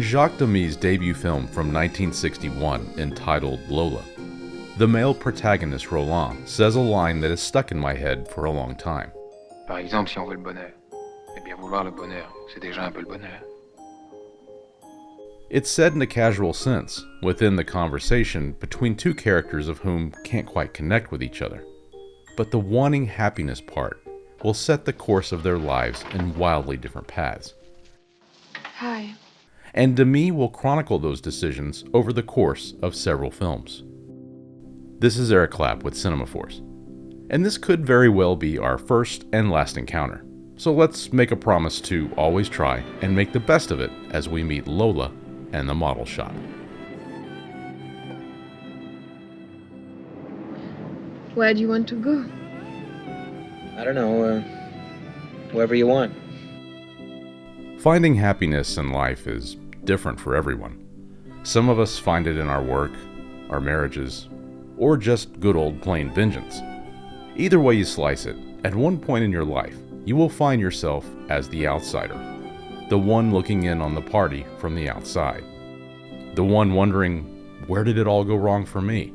Jacques Demy's debut film from 1961 entitled Lola. The male protagonist Roland says a line that has stuck in my head for a long time. Par exemple, si on veut le bonheur, eh bien vouloir le bonheur, c'est déjà un peu le bonheur. It's said in a casual sense, within the conversation between two characters of whom can't quite connect with each other. But the wanting happiness part will set the course of their lives in wildly different paths. Hi. And Demy will chronicle those decisions over the course of several films. This is Erik Clapp with Cinema Force, and this could very well be our first and last encounter. So let's make a promise to always try and make the best of it as we meet Lola and the model shop. Where do you want to go? I don't know, wherever you want. Finding happiness in life is different for everyone. Some of us find it in our work, our marriages, or just good old plain vengeance. Either way you slice it, at one point in your life, you will find yourself as the outsider, the one looking in on the party from the outside, the one wondering, where did it all go wrong for me?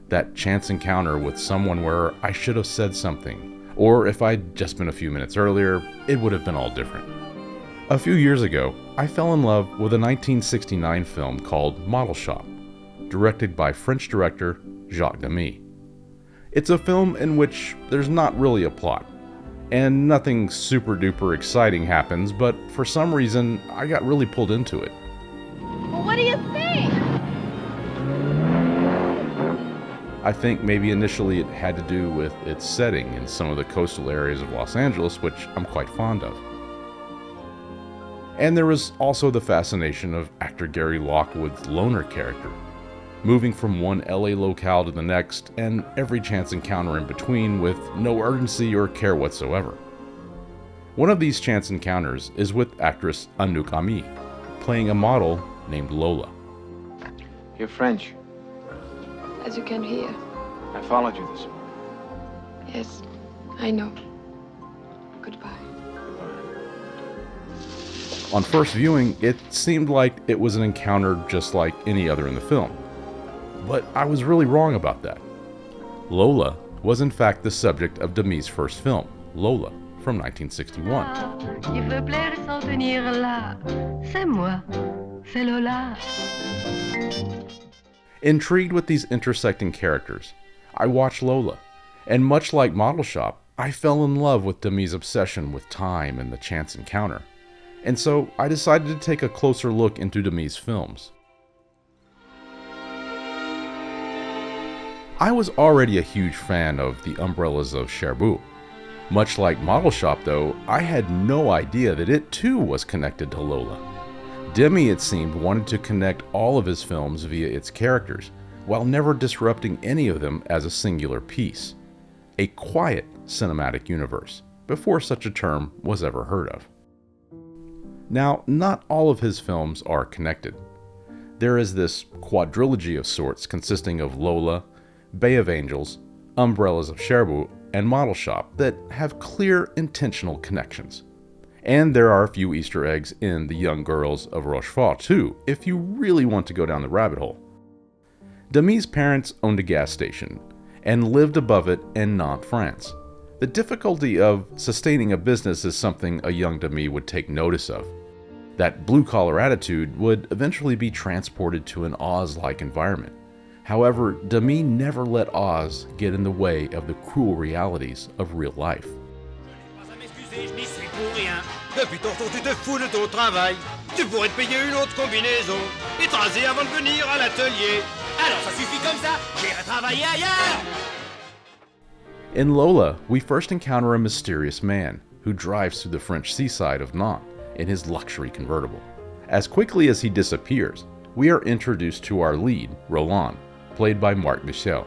That chance encounter with someone where I should have said something, or if I'd just been a few minutes earlier, it would have been all different. A few years ago, I fell in love with a 1969 film called Model Shop, directed by French director Jacques Demy. It's a film in which there's not really a plot, and nothing super duper exciting happens, but for some reason, I got really pulled into it. Well, what do you think? I think maybe initially it had to do with its setting in some of the coastal areas of Los Angeles, which I'm quite fond of. And there was also the fascination of actor Gary Lockwood's loner character, moving from one LA locale to the next, and every chance encounter in between with no urgency or care whatsoever. One of these chance encounters is with actress Anouk Ami, playing a model named Lola. You're French. As you can hear. I followed you this morning. Yes, I know. Goodbye. On first viewing, it seemed like it was an encounter just like any other in the film. But I was really wrong about that. Lola was in fact the subject of Demy's first film, Lola, from 1961. Il veut plaire sans tenir là. C'est moi. C'est Lola. Intrigued with these intersecting characters, I watched Lola, and much like Model Shop, I fell in love with Demy's obsession with time and the chance encounter. And so I decided to take a closer look into Demy's films. I was already a huge fan of the Umbrellas of Cherbourg. Much like Model Shop though, I had no idea that it too was connected to Lola. Demy, it seemed, wanted to connect all of his films via its characters, while never disrupting any of them as a singular piece. A quiet cinematic universe, before such a term was ever heard of. Now, not all of his films are connected. There is this quadrilogy of sorts consisting of Lola, Bay of Angels, Umbrellas of Cherbourg, and Model Shop that have clear intentional connections. And there are a few Easter eggs in The Young Girls of Rochefort too, if you really want to go down the rabbit hole. Demy's parents owned a gas station and lived above it in Nantes, France. The difficulty of sustaining a business is something a young Demy would take notice of. That blue-collar attitude would eventually be transported to an Oz-like environment. However, Demy never let Oz get in the way of the cruel realities of real life. Depuis tantôt, tu te fous de ton travail. Tu pourrais te payer une autre combinaison et te raser avant de venir à l'atelier. Alors ça suffit comme ça, j'irai travailler ailleurs. In Lola, we first encounter a mysterious man who drives through the French seaside of Nantes in his luxury convertible. As quickly as he disappears, we are introduced to our lead, Roland, played by Marc Michel.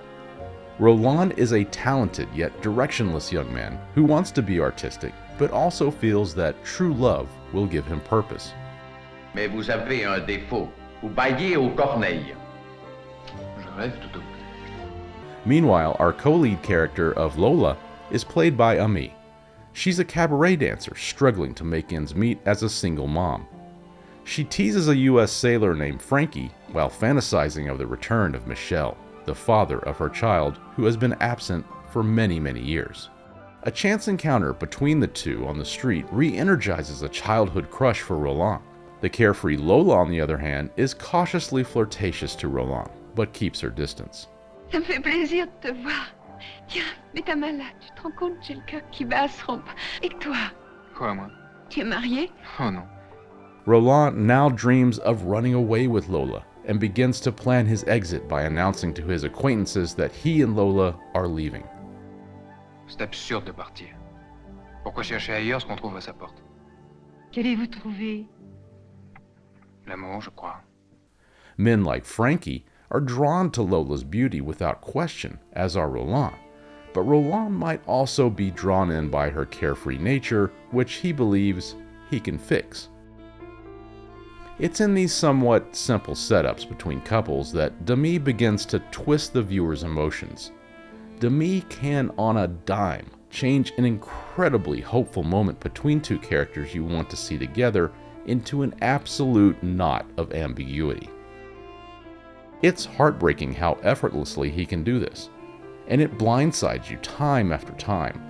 Roland is a talented yet directionless young man who wants to be artistic, but also feels that true love will give him purpose. Mais vous avez un défaut. Vous baillez aux corneilles. Je rêve tout au plus. Meanwhile, our co-lead character of Lola is played by Ami. She's a cabaret dancer struggling to make ends meet as a single mom. She teases a US sailor named Frankie while fantasizing of the return of Michel, the father of her child who has been absent for many, many years. A chance encounter between the two on the street re-energizes a childhood crush for Roland. The carefree Lola, on the other hand, is cautiously flirtatious to Roland, but keeps her distance. Ça me fait plaisir de te voir. Tiens, mets ta main là. Tu te rends compte, j'ai le cœur qui bat à se rompre. Et que toi, Quoi, moi? tu es marié? Oh non. Roland now dreams of running away with Lola and begins to plan his exit by announcing to his acquaintances that he and Lola are leaving. C'est absurde de partir. Pourquoi chercher ailleurs ce qu'on trouve à sa porte? Qu'allez-vous trouver? L'amour, je crois. Men like Frankie are drawn to Lola's beauty without question, as are Roland. But Roland might also be drawn in by her carefree nature, which he believes he can fix. It's in these somewhat simple setups between couples that Demy begins to twist the viewer's emotions. Demy can, on a dime, change an incredibly hopeful moment between two characters you want to see together into an absolute knot of ambiguity. It's heartbreaking how effortlessly he can do this, and it blindsides you time after time.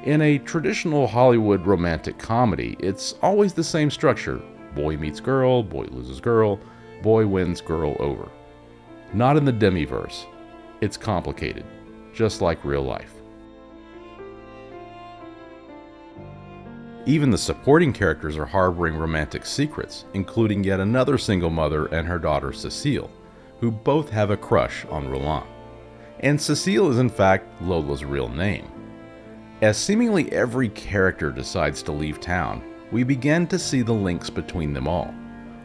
In a traditional Hollywood romantic comedy, it's always the same structure. Boy meets girl, boy loses girl, boy wins girl over. Not in the Demyverse. It's complicated, just like real life. Even the supporting characters are harboring romantic secrets, including yet another single mother and her daughter Cécile, who both have a crush on Roland. And Cécile is in fact Lola's real name. As seemingly every character decides to leave town, we begin to see the links between them all.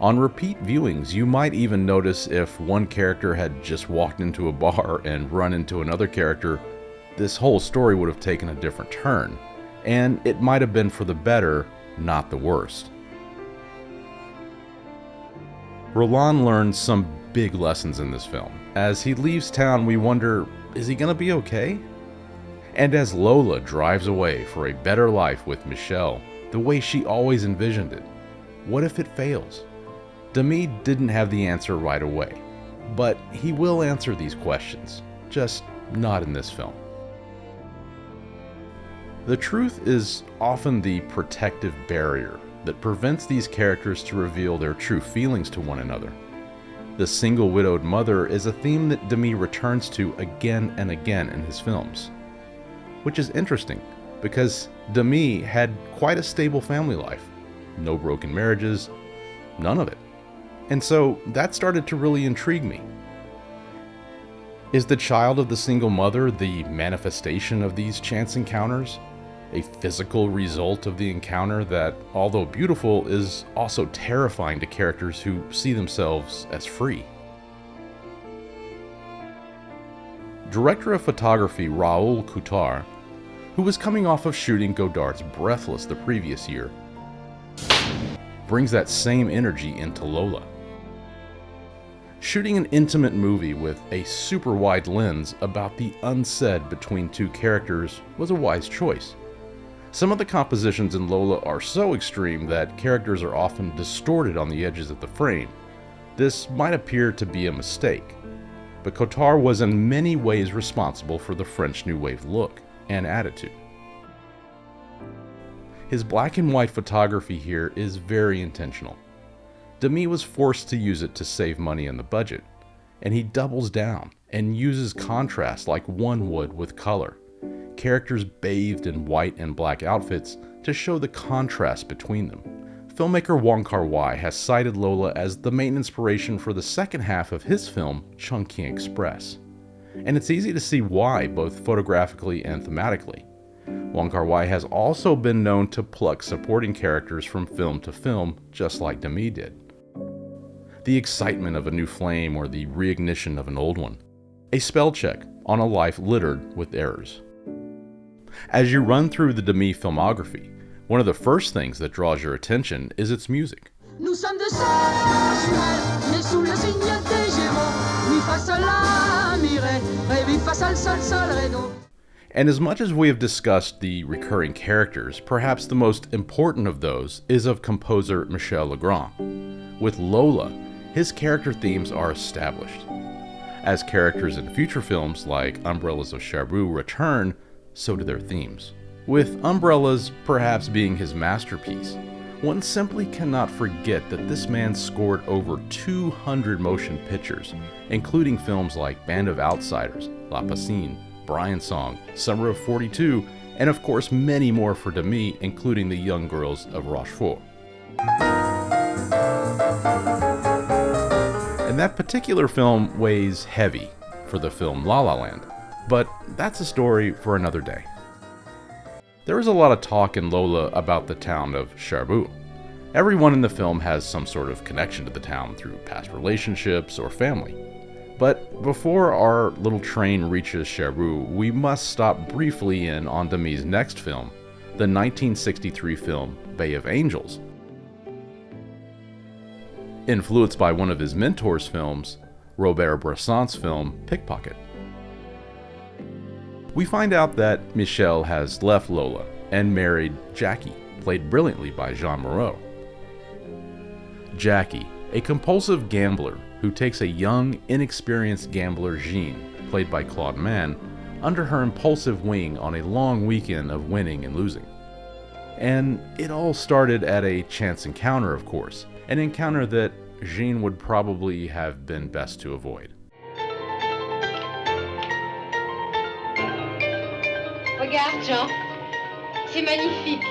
On repeat viewings, you might even notice if one character had just walked into a bar and run into another character, this whole story would have taken a different turn, and it might have been for the better, not the worst. Roland learns some big lessons in this film. As he leaves town, we wonder, is he gonna be okay? And as Lola drives away for a better life with Michel, the way she always envisioned it, what if it fails? Demy didn't have the answer right away, but he will answer these questions, just not in this film. The truth is often the protective barrier that prevents these characters to reveal their true feelings to one another. The single widowed mother is a theme that Demy returns to again and again in his films, which is interesting because Demy had quite a stable family life. No broken marriages, none of it. And so that started to really intrigue me. Is the child of the single mother the manifestation of these chance encounters? A physical result of the encounter that, although beautiful, is also terrifying to characters who see themselves as free? Director of photography Raoul Coutard, who was coming off of shooting Godard's Breathless the previous year, brings that same energy into Lola. Shooting an intimate movie with a super wide lens about the unsaid between two characters was a wise choice. Some of the compositions in Lola are so extreme that characters are often distorted on the edges of the frame. This might appear to be a mistake, but Coutard was in many ways responsible for the French New Wave look and attitude. His black and white photography here is very intentional. Demy was forced to use it to save money in the budget, and he doubles down and uses contrast like one would with color. Characters bathed in white and black outfits to show the contrast between them. Filmmaker Wong Kar-wai has cited Lola as the main inspiration for the second half of his film Chungking Express. And it's easy to see why, both photographically and thematically. Wong Kar-wai has also been known to pluck supporting characters from film to film, just like Demy did. The excitement of a new flame or the reignition of an old one. A spell check on a life littered with errors. As you run through the Demy filmography, one of the first things that draws your attention is its music. Nous sommes deux sœurs jumelles, nées sous le signe des Gémeaux. Mi fa sol la mi ré, ré mi fa sol sol sol ré do. And as much as we have discussed the recurring characters, perhaps the most important of those is of composer Michel Legrand. With Lola, his character themes are established. As characters in future films like Umbrellas of Cherbourg return, so do their themes. With Umbrellas perhaps being his masterpiece, one simply cannot forget that this man scored over 200 motion pictures, including films like Band of Outsiders, La Piscine, Brian Song, Summer of 42, and of course many more for Demy, including The Young Girls of Rochefort. And that particular film weighs heavy for the film La La Land, but that's a story for another day. There is a lot of talk in Lola about the town of Cherbourg. Everyone in the film has some sort of connection to the town through past relationships or family. But before our little train reaches Cherbourg, we must stop briefly in on Demy's next film, the 1963 film Bay of Angels. Influenced by one of his mentor's films, Robert Bressant's film Pickpocket. We find out that Michel has left Lola and married Jackie, played brilliantly by Jean Moreau. Jackie, a compulsive gambler who takes a young, inexperienced gambler Jean, played by Claude Mann, under her impulsive wing on a long weekend of winning and losing. And it all started at a chance encounter, of course, an encounter that Jean would probably have been best to avoid. Regarde, Jean. C'est magnifique.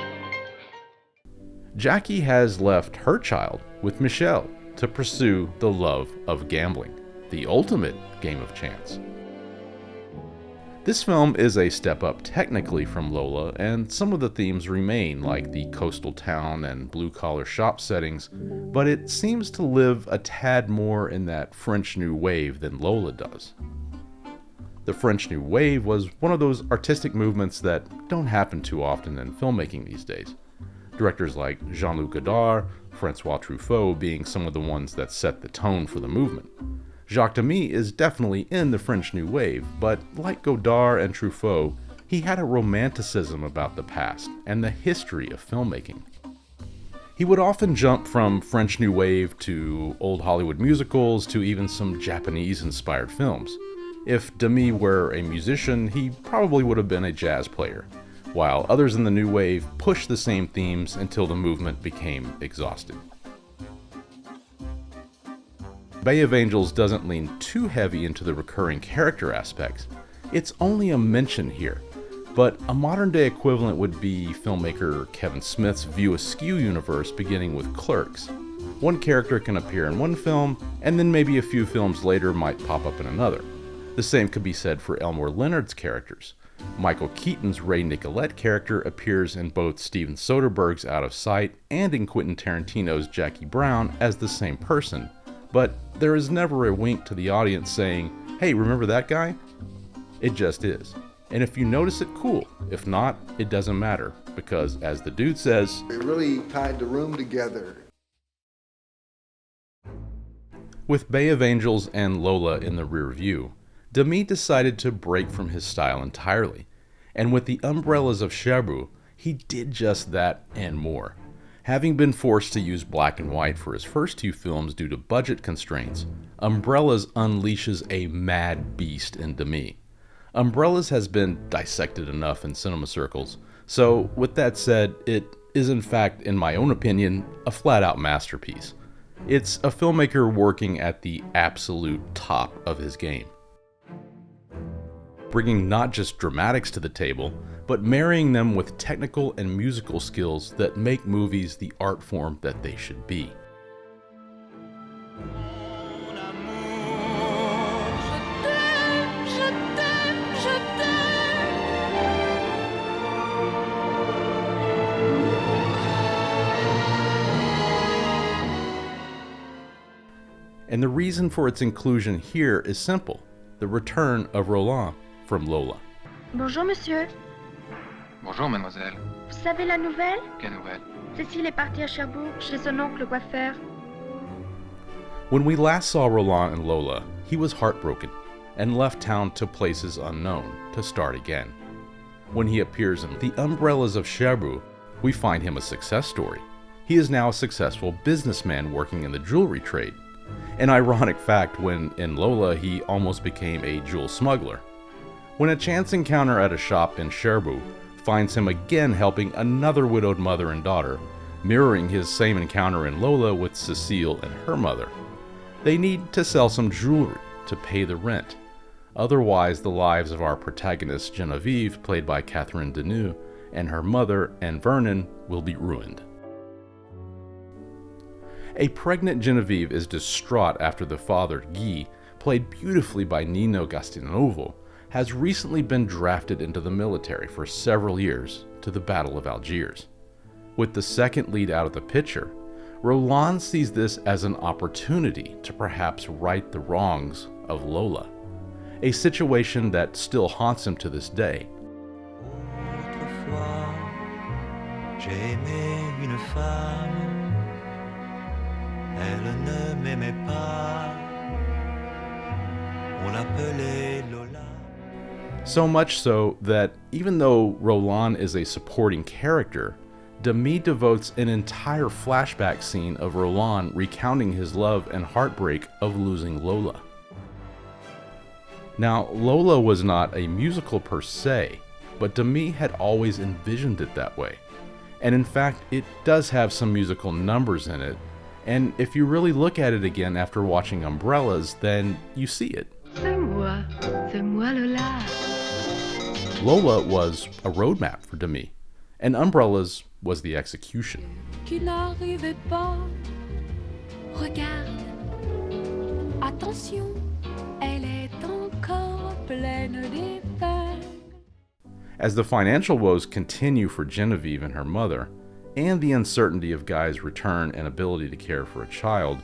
Jackie has left her child with Michel to pursue the love of gambling, the ultimate game of chance. This film is a step up technically from Lola, and some of the themes remain, like the coastal town and blue-collar shop settings, but it seems to live a tad more in that French New Wave than Lola does. The French New Wave was one of those artistic movements that don't happen too often in filmmaking these days. Directors like Jean-Luc Godard, Francois Truffaut being some of the ones that set the tone for the movement. Jacques Demy is definitely in the French New Wave, but like Godard and Truffaut, he had a romanticism about the past and the history of filmmaking. He would often jump from French New Wave to old Hollywood musicals to even some Japanese-inspired films. If Demy were a musician, he probably would have been a jazz player, while others in the New Wave pushed the same themes until the movement became exhausted. Bay of Angels doesn't lean too heavy into the recurring character aspects. It's only a mention here, but a modern-day equivalent would be filmmaker Kevin Smith's View Askew universe beginning with Clerks. One character can appear in one film, and then maybe a few films later might pop up in another. The same could be said for Elmore Leonard's characters. Michael Keaton's Ray Nicolette character appears in both Steven Soderbergh's Out of Sight and in Quentin Tarantino's Jackie Brown as the same person, but there is never a wink to the audience saying, "Hey, remember that guy?" It just is. And if you notice it, cool. If not, it doesn't matter, because as the dude says, it really tied the room together. With Bay of Angels and Lola in the rear view, Demy decided to break from his style entirely, and with the Umbrellas of Cherbourg, he did just that and more. Having been forced to use black and white for his first two films due to budget constraints, Umbrellas unleashes a mad beast in Demy. Umbrellas has been dissected enough in cinema circles, so with that said, it is in fact, in my own opinion, a flat-out masterpiece. It's a filmmaker working at the absolute top of his game, bringing not just dramatics to the table, but marrying them with technical and musical skills that make movies the art form that they should be. And the reason for its inclusion here is simple: the return of Roland from Lola. Bonjour, monsieur. Bonjour, mademoiselle. Vous savez la nouvelle? Quelle nouvelle? Cécile est partie à Cherbourg, chez son oncle coiffeur. When we last saw Roland and Lola, he was heartbroken and left town to places unknown to start again. When he appears in The Umbrellas of Cherbourg, we find him a success story. He is now a successful businessman working in the jewelry trade. An ironic fact when, in Lola, he almost became a jewel smuggler. When a chance encounter at a shop in Cherbourg finds him again helping another widowed mother and daughter, mirroring his same encounter in Lola with Cécile and her mother. They need to sell some jewelry to pay the rent. Otherwise, the lives of our protagonist Genevieve, played by Catherine Deneuve, and her mother and Vernon will be ruined. A pregnant Genevieve is distraught after the father, Guy, played beautifully by Nino Gastianovo, has recently been drafted into the military for several years to the Battle of Algiers. With the second lead out of the picture, Roland sees this as an opportunity to perhaps right the wrongs of Lola, a situation that still haunts him to this day. Autrefois, j'ai aimé une femme, elle ne m'aimait pas, on l'appelait Lola. So much so that even though Roland is a supporting character, Demy devotes an entire flashback scene of Roland recounting his love and heartbreak of losing Lola. Now, Lola was not a musical per se, but Demy had always envisioned it that way. And in fact, it does have some musical numbers in it, and if you really look at it again after watching Umbrellas, then you see it. C'est moi Lola. Lola was a roadmap for Demy, and Umbrellas was the execution. Qui n'arrivait pas. Regarde. Attention, elle est encore pleine d'épingles. As the financial woes continue for Genevieve and her mother, and the uncertainty of Guy's return and ability to care for a child,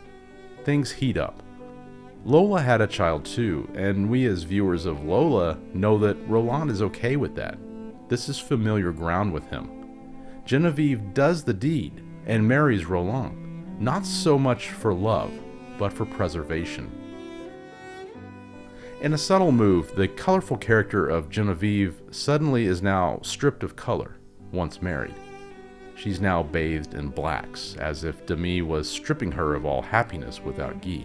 things heat up. Lola had a child too, and we as viewers of Lola know that Roland is okay with that. This is familiar ground with him. Genevieve does the deed and marries Roland, not so much for love, but for preservation. In a subtle move, the colorful character of Genevieve suddenly is now stripped of color, once married. She's now bathed in blacks, as if Demy was stripping her of all happiness without Guy,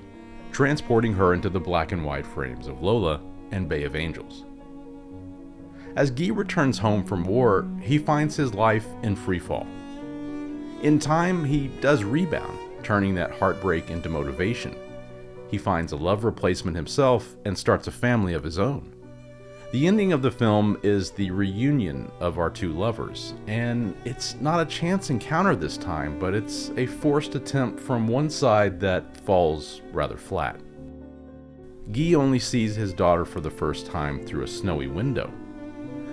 transporting her into the black and white frames of Lola and Bay of Angels. As Guy returns home from war, he finds his life in freefall. In time, he does rebound, turning that heartbreak into motivation. He finds a love replacement himself and starts a family of his own. The ending of the film is the reunion of our two lovers, and it's not a chance encounter this time, but it's a forced attempt from one side that falls rather flat. Guy only sees his daughter for the first time through a snowy window.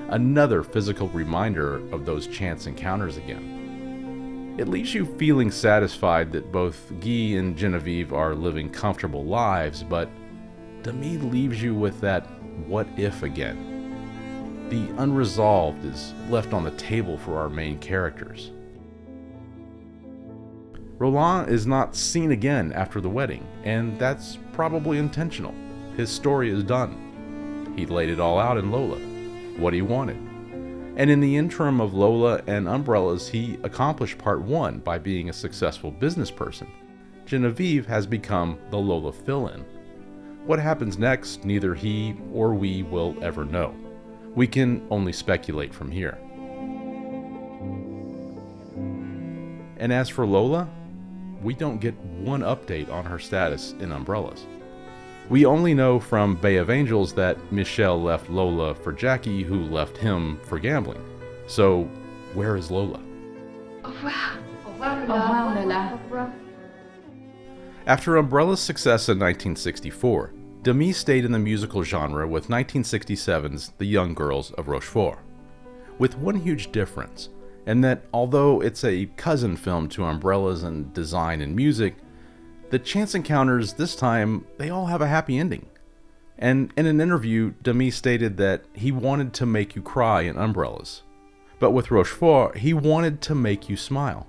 Another physical reminder of those chance encounters again. It leaves you feeling satisfied that both Guy and Genevieve are living comfortable lives, but Demy leaves you with that what if again. The unresolved is left on the table for our main characters. Roland is not seen again after the wedding, and that's probably intentional. His story is done. He laid it all out in Lola, what he wanted. And in the interim of Lola and Umbrellas, he accomplished part one by being a successful business person. Genevieve has become the Lola fill-in. What happens next, neither he or we will ever know. We can only speculate from here. And as for Lola, we don't get one update on her status in Umbrellas. We only know from Bay of Angels that Michel left Lola for Jackie, who left him for gambling. So, where is Lola? Au revoir. Au revoir, Lola. After Umbrella's success in 1964, Demy stayed in the musical genre with 1967's The Young Girls of Rochefort, with one huge difference, and that although it's a cousin film to Umbrellas in design and music, the chance encounters this time, they all have a happy ending. And in an interview, Demy stated that he wanted to make you cry in Umbrellas, but with Rochefort, he wanted to make you smile.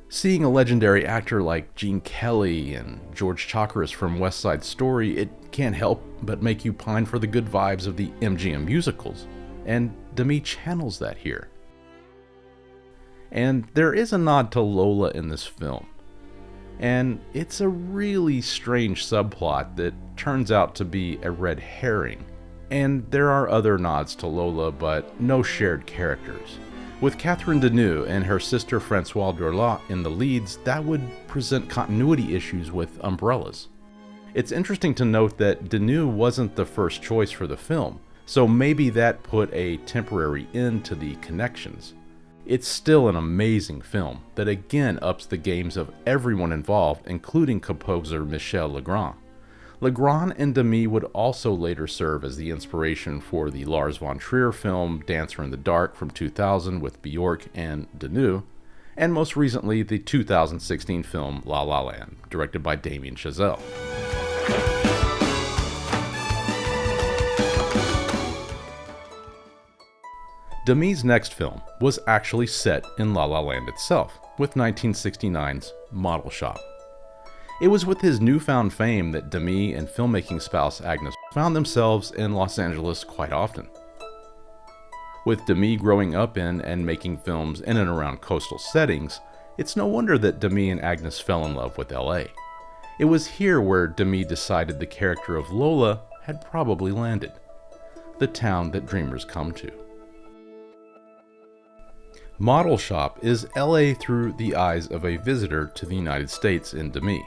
Seeing a legendary actor like Gene Kelly and George Chakiris from West Side Story, it can't help but make you pine for the good vibes of the MGM musicals. And Demy channels that here. And there is a nod to Lola in this film. And it's a really strange subplot that turns out to be a red herring. And there are other nods to Lola, but no shared characters. With Catherine Deneuve and her sister Françoise Dorlat in the leads, that would present continuity issues with Umbrellas. It's interesting to note that Deneuve wasn't the first choice for the film, so maybe that put a temporary end to the connections. It's still an amazing film that again ups the games of everyone involved, including composer Michel Legrand. Legrand and Demy would also later serve as the inspiration for the Lars von Trier film Dancer in the Dark from 2000 with Bjork and Deneuve, and most recently the 2016 film La La Land, directed by Damien Chazelle. Demy's next film was actually set in La La Land itself, with 1969's Model Shop. It was with his newfound fame that Demy and filmmaking spouse Agnes found themselves in Los Angeles quite often. With Demy growing up in and making films in and around coastal settings, it's no wonder that Demy and Agnes fell in love with LA. It was here where Demy decided the character of Lola had probably landed, the town that dreamers come to. Model Shop is LA through the eyes of a visitor to the United States in Demy.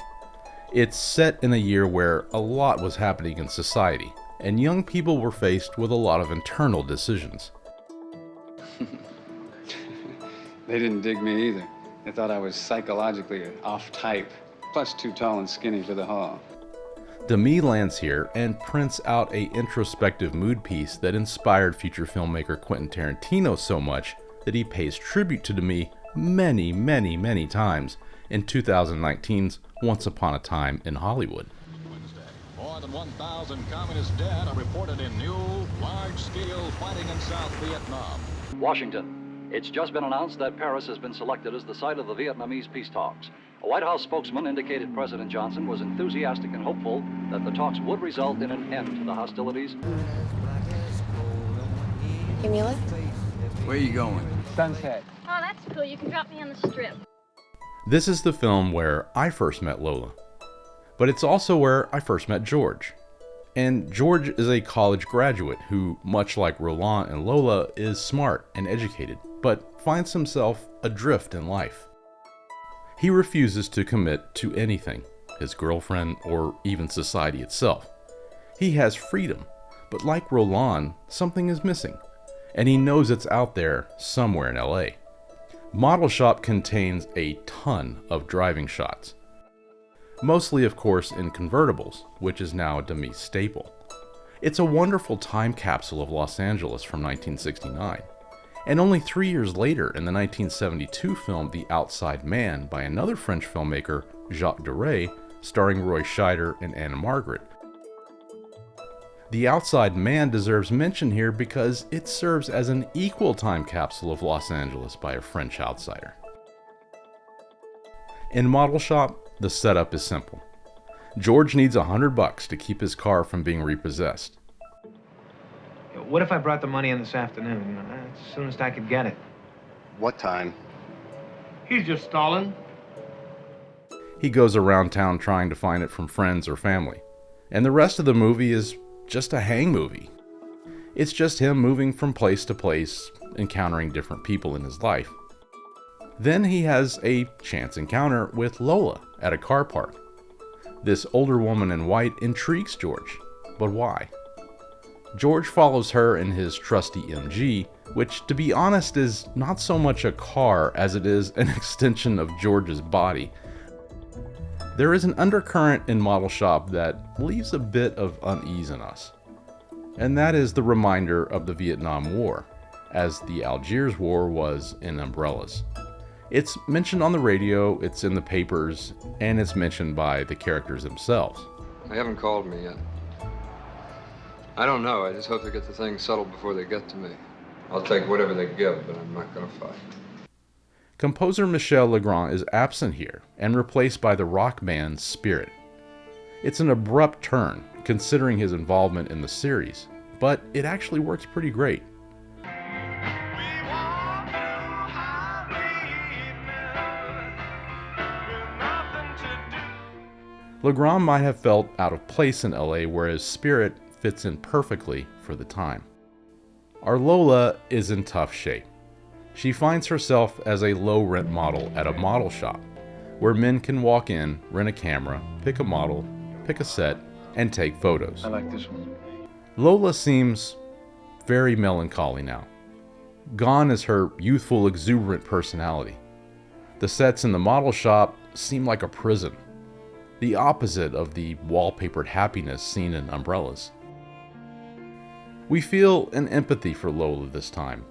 It's set in a year where a lot was happening in society, and young people were faced with a lot of internal decisions. They didn't dig me either. They thought I was psychologically off type, plus too tall and skinny for the hall. Demy lands here and prints out a introspective mood piece that inspired future filmmaker Quentin Tarantino so much that he pays tribute to Demy many times in 2019's Once Upon a Time in Hollywood. More than 1,000 communist dead are reported in new, large-scale fighting in South Vietnam. Washington. It's just been announced that Paris has been selected as the site of the Vietnamese peace talks. A White House spokesman indicated President Johnson was enthusiastic and hopeful that the talks would result in an end to the hostilities. Give me a lift? Where are you going? Sunset. Oh, that's cool. You can drop me on the strip. This is the film where I first met Lola, but it's also where I first met George. And George is a college graduate who, much like Roland and Lola, is smart and educated, but finds himself adrift in life. He refuses to commit to anything, his girlfriend, or even society itself. He has freedom, but like Roland, something is missing, and he knows it's out there somewhere in LA. Model Shop contains a ton of driving shots. Mostly, of course, in convertibles, which is now a Demy staple. It's a wonderful time capsule of Los Angeles from 1969. And only 3 years later, in the 1972 film The Outside Man by another French filmmaker, Jacques Demy, starring Roy Scheider and Anna Margaret. The Outside Man deserves mention here because it serves as an equal time capsule of Los Angeles by a French outsider. In Model Shop, the setup is simple. George needs $100 to keep his car from being repossessed. What if I brought the money in this afternoon? As soon as I could get it. What time? He's just stalling. He goes around town trying to find it from friends or family. And the rest of the movie is just a hang movie. It's just him moving from place to place, encountering different people in his life. Then he has a chance encounter with Lola at a car park. This older woman in white intrigues George, but why? George follows her in his trusty MG, which to be honest is not so much a car as it is an extension of George's body. There is an undercurrent in Model Shop that leaves a bit of unease in us. And that is the reminder of the Vietnam War, as the Algiers War was in Umbrellas. It's mentioned on the radio, it's in the papers, and it's mentioned by the characters themselves. They haven't called me yet. I don't know, I just hope they get the thing settled before they get to me. I'll take whatever they give, but I'm not gonna fight. Composer Michel Legrand is absent here and replaced by the rock band Spirit. It's an abrupt turn, considering his involvement in the series, but it actually works pretty great. Legrand might have felt out of place in LA, whereas Spirit fits in perfectly for the time. Our Lola is in tough shape. She finds herself as a low-rent model at a model shop, where men can walk in, rent a camera, pick a model, pick a set, and take photos. I like this one. Lola seems very melancholy now. Gone is her youthful, exuberant personality. The sets in the model shop seem like a prison, the opposite of the wallpapered happiness seen in Umbrellas. We feel an empathy for Lola this time,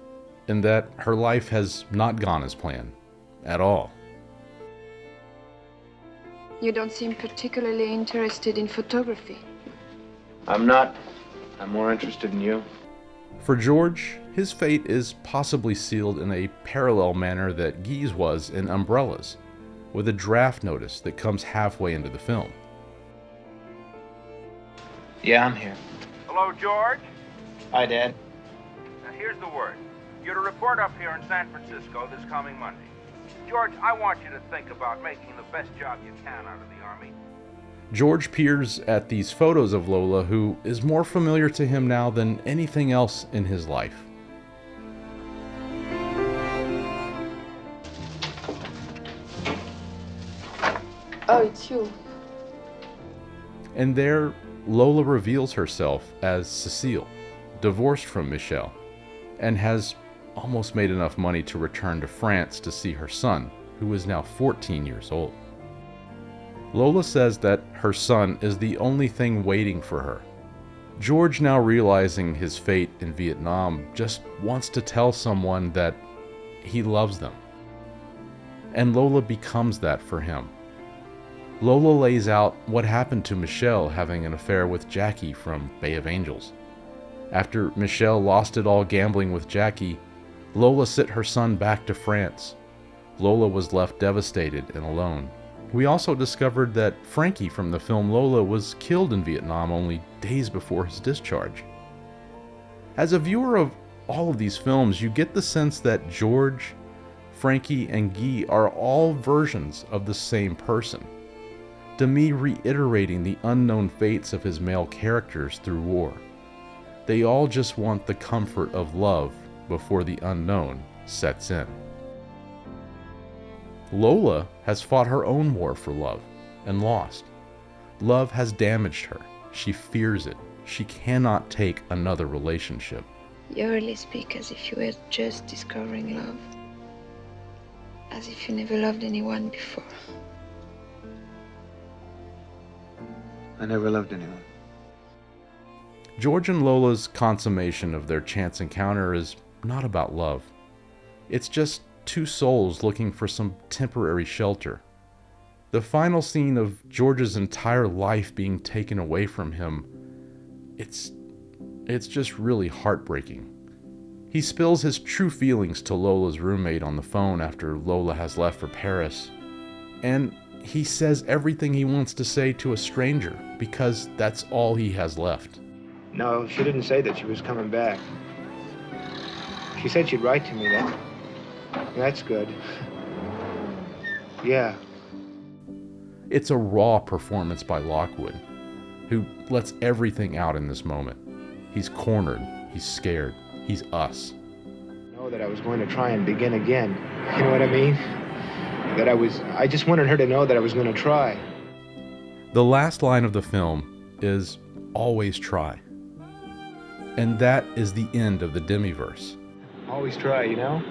in that her life has not gone as planned, at all. You don't seem particularly interested in photography. I'm not. I'm more interested in you. For George, his fate is possibly sealed in a parallel manner that Guy's was in Umbrellas, with a draft notice that comes halfway into the film. Yeah, I'm here. Hello, George? Hi, Dad. Now, here's the word. You're to report up here in San Francisco this coming Monday. George, I want you to think about making the best job you can out of the Army. George peers at these photos of Lola, who is more familiar to him now than anything else in his life. Oh, it's you. And there, Lola reveals herself as Cecile, divorced from Michel, and has almost made enough money to return to France to see her son, who is now 14 years old. Lola says that her son is the only thing waiting for her. George, now realizing his fate in Vietnam, just wants to tell someone that he loves them. And Lola becomes that for him. Lola lays out what happened to Michel having an affair with Jackie from Bay of Angels. After Michel lost it all gambling with Jackie, Lola sent her son back to France. Lola was left devastated and alone. We also discovered that Frankie from the film Lola was killed in Vietnam only days before his discharge. As a viewer of all of these films, you get the sense that George, Frankie, and Guy are all versions of the same person. Demy reiterating the unknown fates of his male characters through war. They all just want the comfort of love before the unknown sets in. Lola has fought her own war for love and lost. Love has damaged her. She fears it. She cannot take another relationship. You really speak as if you were just discovering love. As if you never loved anyone before. I never loved anyone. George and Lola's consummation of their chance encounter is not about love. It's just two souls looking for some temporary shelter. The final scene of George's entire life being taken away from him, it's just really heartbreaking. He spills his true feelings to Lola's roommate on the phone after Lola has left for Paris, and he says everything he wants to say to a stranger because that's all he has left. No, she didn't say that she was coming back. She said she'd write to me then. That's good. Yeah. It's a raw performance by Lockwood, who lets everything out in this moment. He's cornered, he's scared, he's us. Know that I was going to try and begin again. You know what I mean? I just wanted her to know that I was going to try. The last line of the film is always try. And that is the end of the Demyverse. Always try, you know?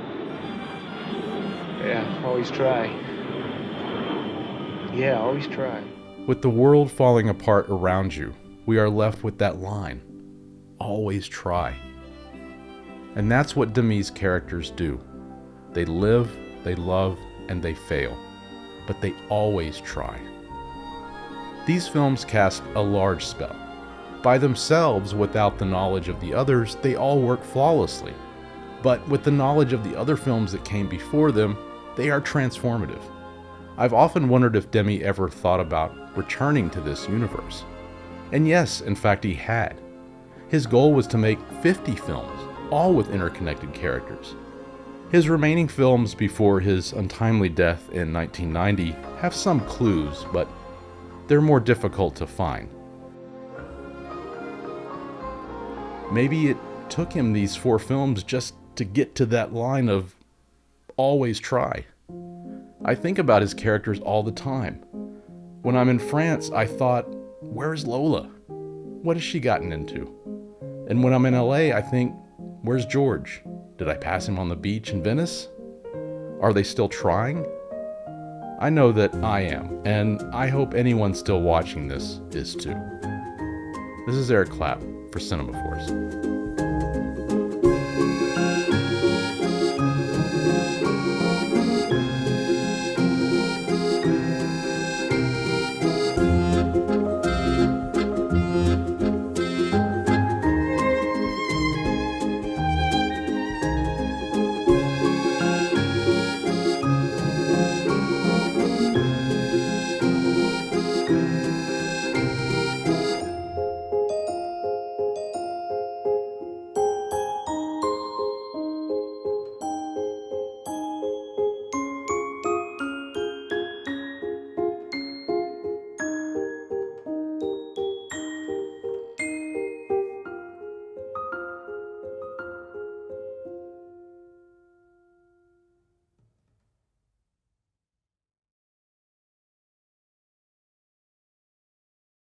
Yeah, always try. Yeah, always try. With the world falling apart around you, we are left with that line. Always try. And that's what Demy's characters do. They live, they love, and they fail. But they always try. These films cast a large spell. By themselves, without the knowledge of the others, they all work flawlessly. But with the knowledge of the other films that came before them, they are transformative. I've often wondered if Demy ever thought about returning to this universe. And yes, in fact he had. His goal was to make 50 films, all with interconnected characters. His remaining films before his untimely death in 1990 have some clues, but they're more difficult to find. Maybe it took him these 4 films just to get to that line of always try. I think about his characters all the time. When I'm in France, I thought, where's Lola? What has she gotten into? And when I'm in LA, I think, where's George? Did I pass him on the beach in Venice? Are they still trying? I know that I am, and I hope anyone still watching this is too. This is Erik Clapp for Cinema Force.